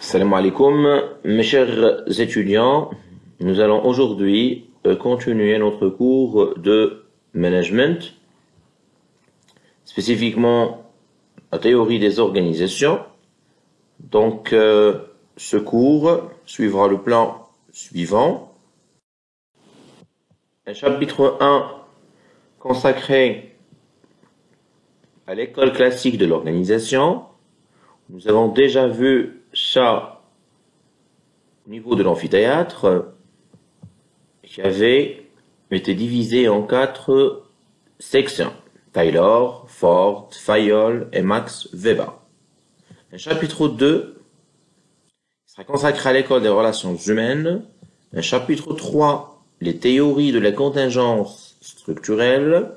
Salam alaikum, mes chers étudiants, nous allons aujourd'hui continuer notre cours de management, spécifiquement la théorie des organisations. Donc, ce cours suivra le plan suivant. Un chapitre 1 consacré à l'école classique de l'organisation. Nous avons déjà vu ça au niveau de l'amphithéâtre qui avait été divisé en 4 sections. Taylor, Ford, Fayol et Max Weber. Un chapitre 2 sera consacré à l'école des relations humaines. Un chapitre 3, les théories de la contingence structurelle.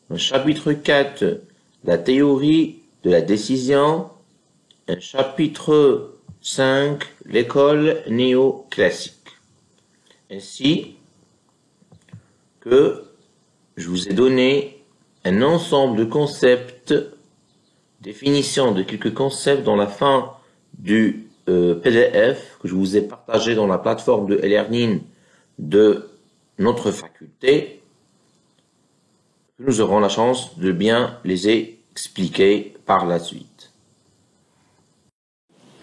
Un chapitre 4, la théorie de la décision. Un chapitre 5, l'école néoclassique. Ainsi que je vous ai donné un ensemble de concepts, définition de quelques concepts dans la fin du PDF que je vous ai partagé dans la plateforme de e-learning de notre faculté, que nous aurons la chance de bien les expliquer par la suite.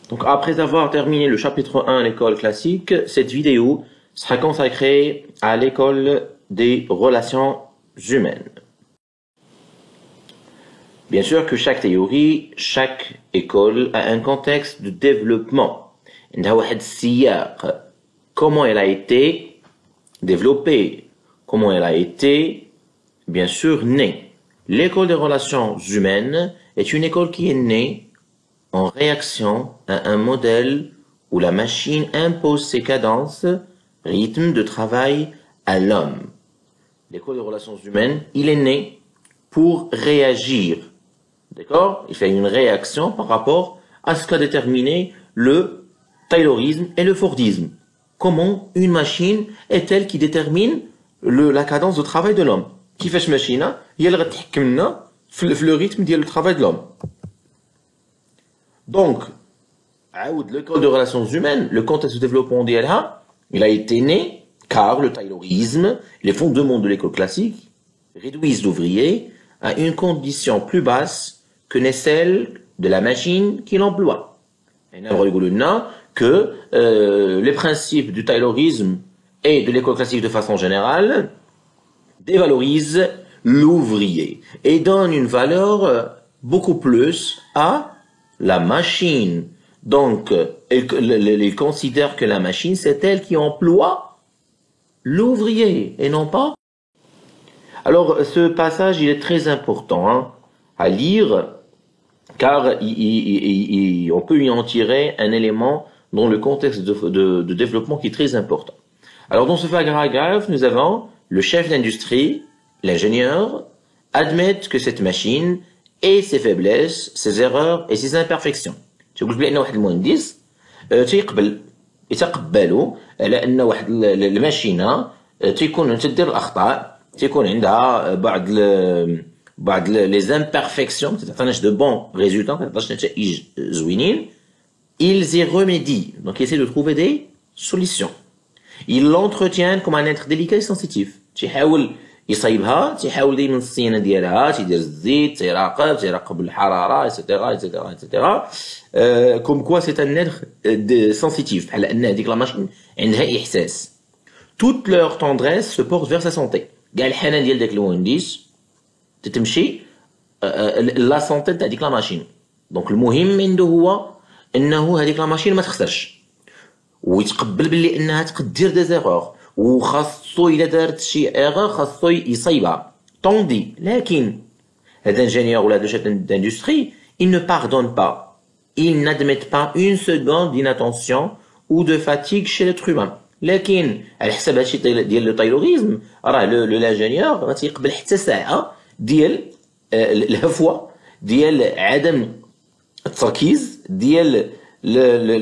Donc, après avoir terminé le chapitre 1, l'école classique, cette vidéo sera consacrée à l'école des relations humaines. Bien sûr que chaque théorie, chaque école a un contexte de développement. Comment elle a été développée, comment elle a été, bien sûr, née. L'école des relations humaines est une école qui est née en réaction à un modèle où la machine impose ses cadences, rythme de travail à l'homme. L'école des relations humaines, il est né pour réagir. D'accord? Il fait une réaction par rapport à ce qu'a déterminé le Taylorisme et le Fordisme. Comment une machine est-elle qui détermine la cadence de travail de l'homme? Qui fait cette machine? Il y a le rythme du travail de l'homme. Donc, l'école de relations humaines, le contexte de développement d'ILH, il a été né car le Taylorisme, les fondements de l'école classique, réduisent l'ouvrier à une condition plus basse que n'est celle de la machine qu'il emploie. Et nous avons que les principes du Taylorisme et de l'école classique de façon générale dévalorisent l'ouvrier et donnent une valeur beaucoup plus à la machine. Donc, ils considèrent que la machine, c'est elle qui emploie l'ouvrier et non pas. Alors, ce passage, il est très important à lire, car on peut y en tirer un élément dans le contexte de développement qui est très important. Alors, dans ce paragraphe, nous avons le chef d'industrie, l'ingénieur, admettre que cette machine et ses faiblesses, ses erreurs et ses imperfections. تقول بلي ان واحد المهندس يتقبلوا على ان واحد الماشينه تيكون تدير الاخطاء تيكون عندها بعض لي زامبيرفيكسيون ما تعطيناش دو بون ريزولطا ما تعطيناش نتائج زوينين. Ils y remédient, donc ils essaient de trouver des solutions. Ils l'entretiennent comme un être délicat et sensitif. تيحاول يصايبها تيحاول ديما الصيانه ديالها تيدير الزيت تيراقب الحراره ايتترا ايتترا ايتترا كوم كوا سي ان اتر sensitif بحال ان هذيك لا ماشين عندها احساس. toute leur tendresse se porte vers sa santé. كاع الحنان ديال داك المهندس تتمشي لا سونتي تاع ديك لا ماشين. دونك المهم عنده هو انه هذيك لا ماشين ما تخسرش ويتقبل باللي انها تقدر دير دي زيرور وخاصو إلا دارت شي ايغور خاصو يصايبها. طوندي لكن هذا ingénieur ou là de chef d'industrie, il ne pardonne pas, il n'admet pas une seconde d'inattention ou de fatigue chez l'être humain. لكن على حسب هادشي ديال لو تايلوريزم راه l'ingénieur ما تيقبل حتى ساعه ديال الهفوه ديال عدم التركيز ديال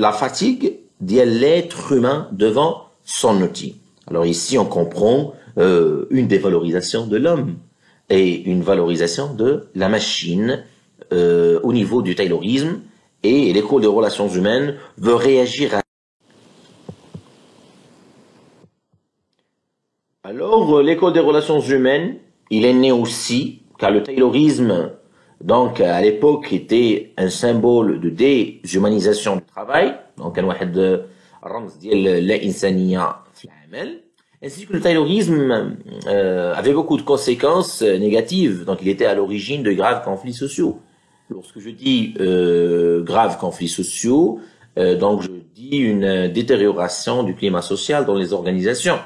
la fatigue ديال l'être humain devant son outil. Alors ici, on comprend une dévalorisation de l'homme et une valorisation de la machine au niveau du taylorisme et l'école des relations humaines veut réagir à... Alors, l'école des relations humaines, il est né aussi, car le taylorisme, donc, à l'époque, était un symbole de déshumanisation du travail. Donc, كان واحد الرمز ديال اللا إنسانية في العمل. Ainsi que le taylorisme avait beaucoup de conséquences négatives. Donc, il était à l'origine de graves conflits sociaux. Lorsque je dis graves conflits sociaux, donc je dis une détérioration du climat social dans les organisations.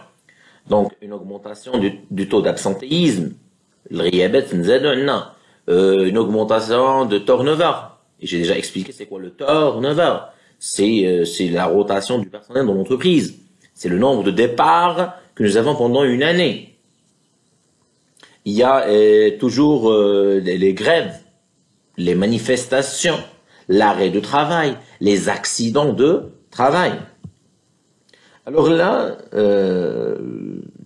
Donc, une augmentation du taux d'absentéisme, une augmentation de turnover. Et j'ai déjà expliqué c'est quoi le turnover. C'est la rotation du personnel dans l'entreprise. C'est le nombre de départs que nous avons pendant une année. Il y a toujours les grèves, les manifestations, l'arrêt de travail, les accidents de travail. Alors là,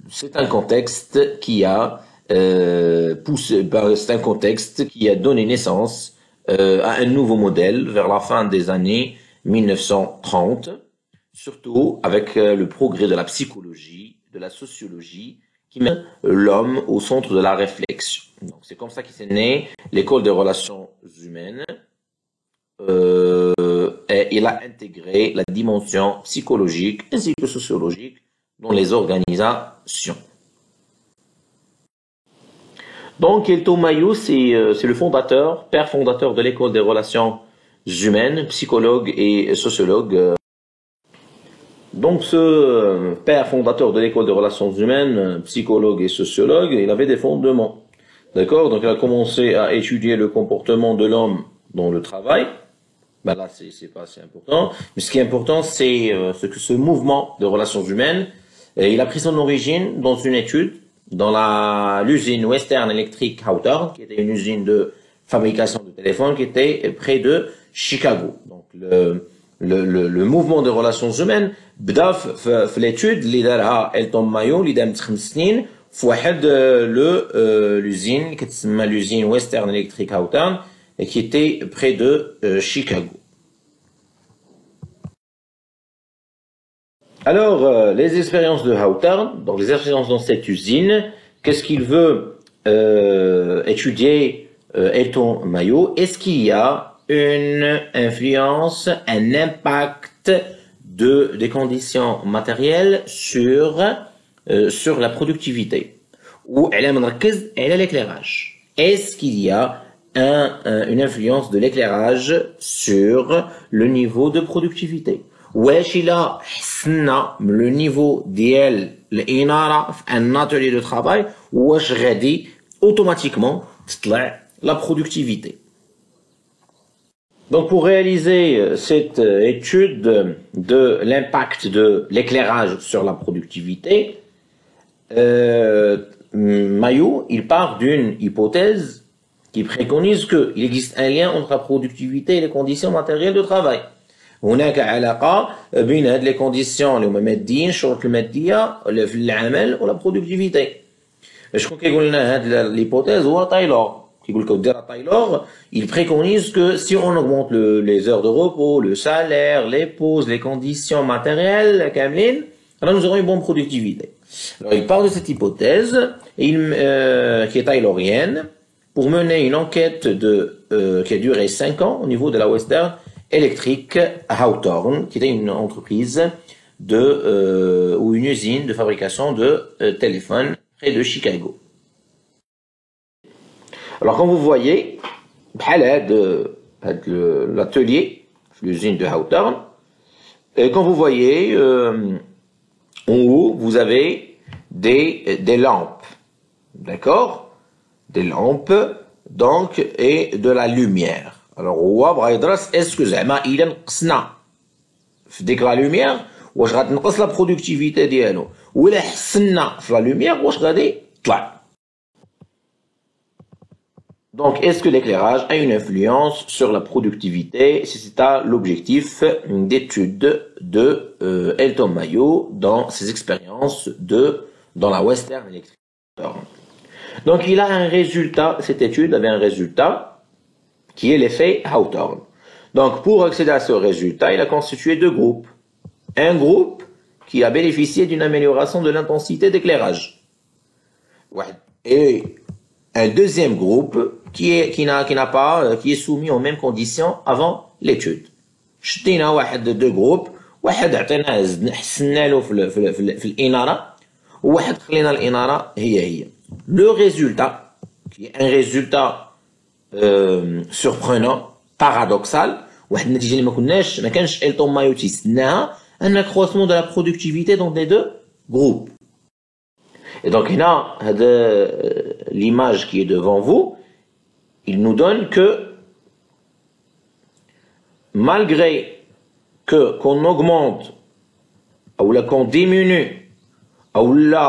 c'est un contexte qui a c'est un contexte qui a donné naissance à un nouveau modèle vers la fin des années 1930, surtout avec le progrès de la psychologie, de la sociologie, qui met l'homme au centre de la réflexion. Donc c'est comme ça qu'est né l'école des relations humaines. Et il a intégré la dimension psychologique ainsi que sociologique dans les organisations. Donc, Elto Mayo, c'est le fondateur, père fondateur de l'école des relations humaines, psychologue et sociologue. Donc, ce père fondateur de l'école des relations humaines, psychologue et sociologue, il avait des fondements. D'accord? Donc, il a commencé à étudier le comportement de l'homme dans le travail. Ben là, c'est pas assez important. Mais ce qui est important, c'est que ce mouvement de relations humaines, il a pris son origine dans une étude dans l'usine Western Electric Hawthorne, qui était une usine de fabrication de téléphones qui était près de Chicago. Donc le mouvement de relations humaines بدا في l'étude اللي دارها إلتون مايو اللي دامت 5 سنين في واحد l'usine qui تسمى l'usine Western Electric Hawthorne et qui était près de Chicago. Alors, les expériences de Hawthorne, donc les expériences dans cette usine, qu'est-ce qu'il veut étudier Elton Mayo? Est-ce qu'il y a une influence, un impact des conditions matérielles sur la productivité? Ou elle a l'éclairage. Est-ce qu'il y a une influence de l'éclairage sur le niveau de productivité? واش إلا حسنا من لو نيفو ديال الإنارة في ان atelier de travail واش غادي automatiquement تطلع la productivité. Donc pour réaliser cette étude de l'impact de l'éclairage sur la productivité, Mayo, il part d'une hypothèse qui préconise qu'il existe un lien entre la productivité et les conditions matérielles de travail. هناك علاقة بين هاد لي كونديسيون اللي هما ماديين الشروط المادية في العمل ولا برودكتيفيتي. شكون كيقول لنا هاد ليبوثيز؟ هو تايلور. كيقول لك دير تايلور il préconise que si on augmente les heures de repos, le salaire, les pauses, les conditions matérielles كاملين, alors nous aurons une bonne productivité. Alors il part de cette hypothèse qui est taylorienne pour mener une enquête qui a duré 5 ans au niveau de la Western Electric Hawthorne, qui était une entreprise ou une usine de fabrication de téléphones près de Chicago. Alors quand vous voyez l'atelier, l'usine de Hawthorne, quand vous voyez en haut, vous avez des lampes, d'accord? Des lampes, donc, et de la lumière. Alors, هو بغا يدرس اسكو زعما إلا نقصنا في ديك لا لوميير واش غتنقص لا برودكتيفيتي ديالو ولا حسنا في لا لوميير واش غادي تطلع. Donc, est-ce que l'éclairage a une influence sur la productivité? C'est ça l'objectif d'étude de Elton Mayo dans ses expériences dans la Western Electric. Donc, il a un résultat, cette étude avait un résultat qui est l'effet Hawthorne. Donc, pour accéder à ce résultat, il a constitué deux groupes. Un groupe qui a bénéficié d'une amélioration de l'intensité d'éclairage. Et un deuxième groupe qui est soumis aux mêmes conditions avant l'étude. شدينا واحد دو جروب واحد عطيناه حسنا له في الإنارة وواحد خلينا الإنارة هي le résultat qui est un résultat surprenant paradoxal واحد النتيجة اللي ما كانش إلتون مايو تيستناها un accroissement de la productivité dans les deux groupes. Et donc هنا هذا l'image qui est devant vous il nous donne que malgré qu'on augmente ou là qu'on diminue ou là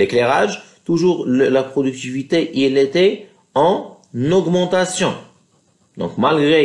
l'éclairage, toujours la productivité elle était en augmentation. Donc malgré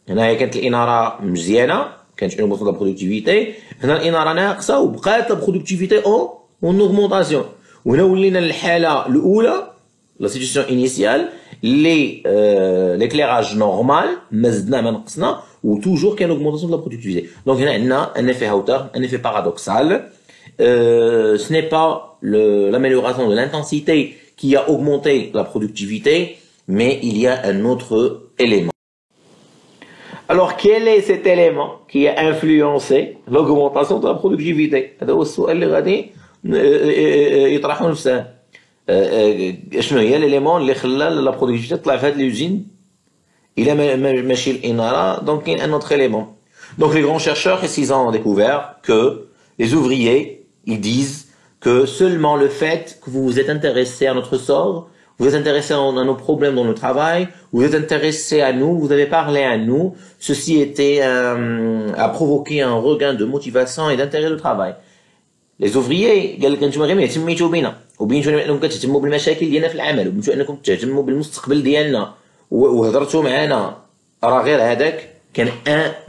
هنا كانت الإنارة مزيانة كانت une augmentation de la productivité هنا الإنارة ناقصة وبقات la productivité en augmentation. وهنا ولينا الحالة الأولى la situation initiale l'éclairage normal ما زدنا ما نقصنا ou toujours qu'il y a une augmentation de la productivité. Donc هنا عندنا un effet hauteur, un effet paradoxal. Ce n'est pas l'amélioration de l'intensité qui a augmenté la productivité, mais il y a un autre élément. Alors quel est cet élément qui a influencé l'augmentation de la productivité؟ هذا هو السؤال اللي غادي يطرحه نفسه. شنو هي l'élément اللي خلى la productivité تطلع في هذه اليوزين إلى ماشي الإنارة؟ donc كاين un autre élément. Donc les grands chercheurs ils ont découvert que les ouvriers ils disent que seulement le fait que vous vous êtes intéressé à notre sort, vous êtes intéressé à nos problèmes dans le travail, vous êtes intéressé à nous, vous avez parlé à nous, ceci était a provoqué un regain de motivation et d'intérêt au travail. Les ouvriers قال لك انتم غير ما اهتميتوا بينا وبينتوا انكم كتهتموا بالمشاكل ديالنا في العمل وبينتوا انكم تهتموا بالمستقبل ديالنا وهضرتوا معنا راه غير هذاك كان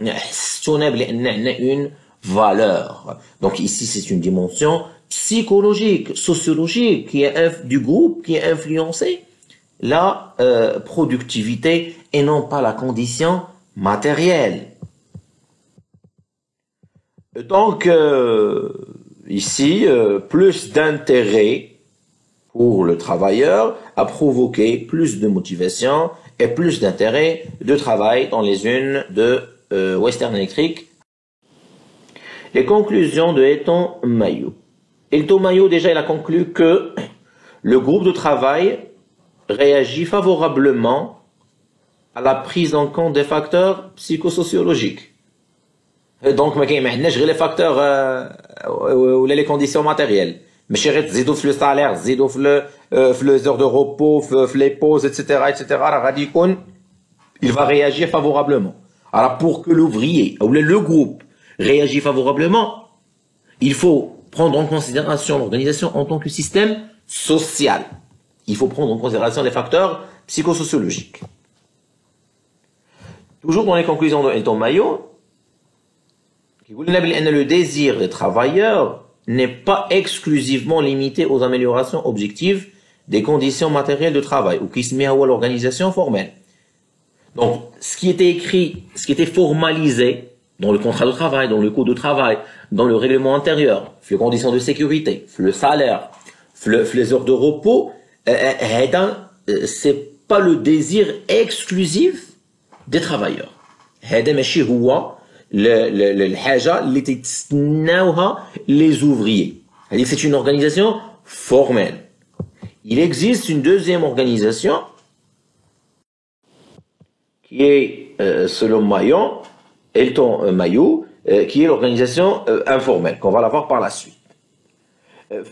حسيتونا بان عندنا une valeur. Donc ici c'est une dimension psychologique, sociologique qui est du groupe qui a influencé la productivité et non pas la condition matérielle. Donc ici, plus d'intérêt pour le travailleur a provoqué plus de motivation et plus d'intérêt de travail dans les unes de Western Electric. Les conclusions de Elton Mayo. Elton Mayo, déjà, il a conclu que le groupe de travail réagit favorablement à la prise en compte des facteurs psychosociologiques. Donc, ما عندناش غير les facteurs ou les conditions matérielles. ماشي غير تزيدوا في le salaire, تزيدوا في les heures de repos, في les pauses, etc. راه غادي يكون il va réagir favorablement. Alors, pour que l'ouvrier ou le groupe réagit favorablement, il faut prendre en considération l'organisation en tant que système social. Il faut prendre en considération les facteurs psychosociologiques. Toujours dans les conclusions de Elton Mayo, le désir des travailleurs n'est pas exclusivement limité aux améliorations objectives des conditions matérielles de travail, ou qui se met à l'organisation formelle. Donc, ce qui était écrit, ce qui était formalisé dans le contrat de travail, dans le code de travail, dans le règlement intérieur, les conditions de sécurité, le salaire, les heures de repos, c'est pas le désir exclusif des travailleurs. هذا ماشي هو الحاجة اللي تستناوها les ouvriers. C'est une organisation formelle. Il existe une deuxième organisation qui est, selon Elton Mayo, qui est l'organisation informelle, qu'on va la voir par la suite.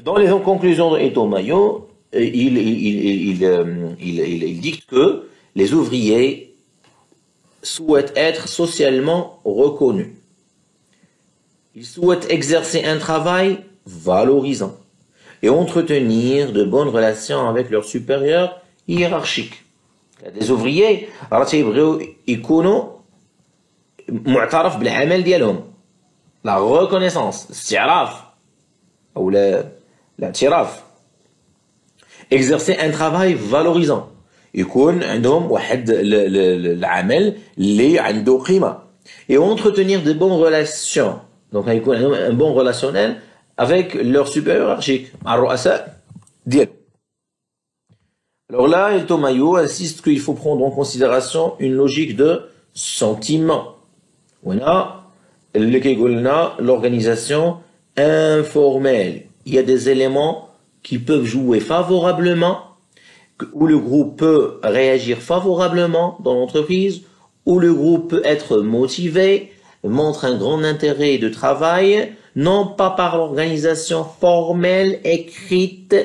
Dans les conclusions d'Elton Mayo, il dicte que les ouvriers souhaitent être socialement reconnus. Ils souhaitent exercer un travail valorisant et entretenir de bonnes relations avec leurs supérieurs hiérarchiques. Les ouvriers يبغيو يكونوا معترف بالعمل ديالهم. La reconnaissance, استعراف ou l'aعتراف. Exercer un travail valorisant. يكون عندهم واحد العمل اللي عنده قيمة. Et entretenir de bonnes relations. Donc يكون عندهم un bon relationnel avec leur supérieur hiérarchique, مع الرؤساء ديالهم. Alors là, El Tomayo insiste qu'il faut prendre en considération une logique de sentiment. Voilà, l'organisation informelle. Il y a des éléments qui peuvent jouer favorablement, où le groupe peut réagir favorablement dans l'entreprise, où le groupe peut être motivé, montre un grand intérêt de travail, non pas par l'organisation formelle, écrite,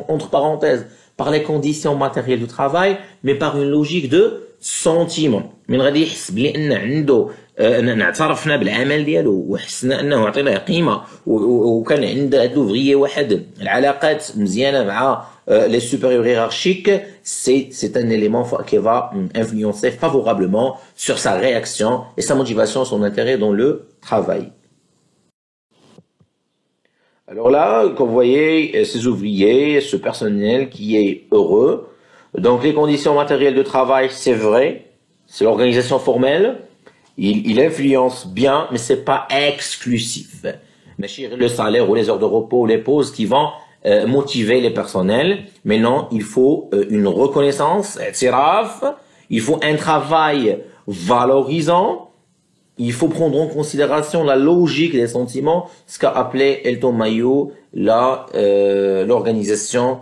entre parenthèses, par les conditions matérielles du travail, mais par une logique de sentiment. من غادي يحس بلي ان عنده اعترفنا بالعمل ديالو وحسنا انه عطيناه قيمه وكان عند هاد لوفريي واحد العلاقات مزيانه مع les supérieurs hiérarchiques, c'est un élément qui va influencer favorablement sur sa réaction et sa motivation, son intérêt dans le travail. Alors là, comme vous voyez, ces ouvriers, ce personnel qui est heureux. Donc les conditions matérielles de travail, c'est vrai, c'est l'organisation formelle. Il influence bien, mais c'est pas exclusif. Le salaire ou les heures de repos ou les pauses qui vont motiver les personnels. Mais non, il faut une reconnaissance, il faut un travail valorisant. Il faut prendre en considération la logique des sentiments, ce qu'a appelé El Tomayo l'organisation.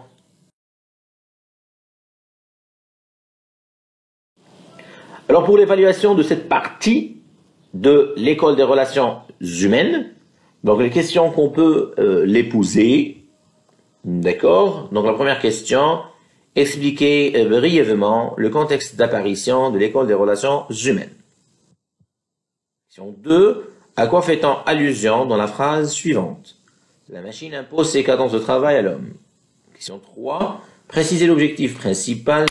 Alors pour l'évaluation de cette partie de l'école des relations humaines, donc les questions qu'on peut les poser, d'accord? Donc la première question, expliquez brièvement le contexte d'apparition de l'école des relations humaines. Question 2. À quoi fait-on allusion dans la phrase suivante? La machine impose ses cadences de travail à l'homme. Question 3. Précisez l'objectif principal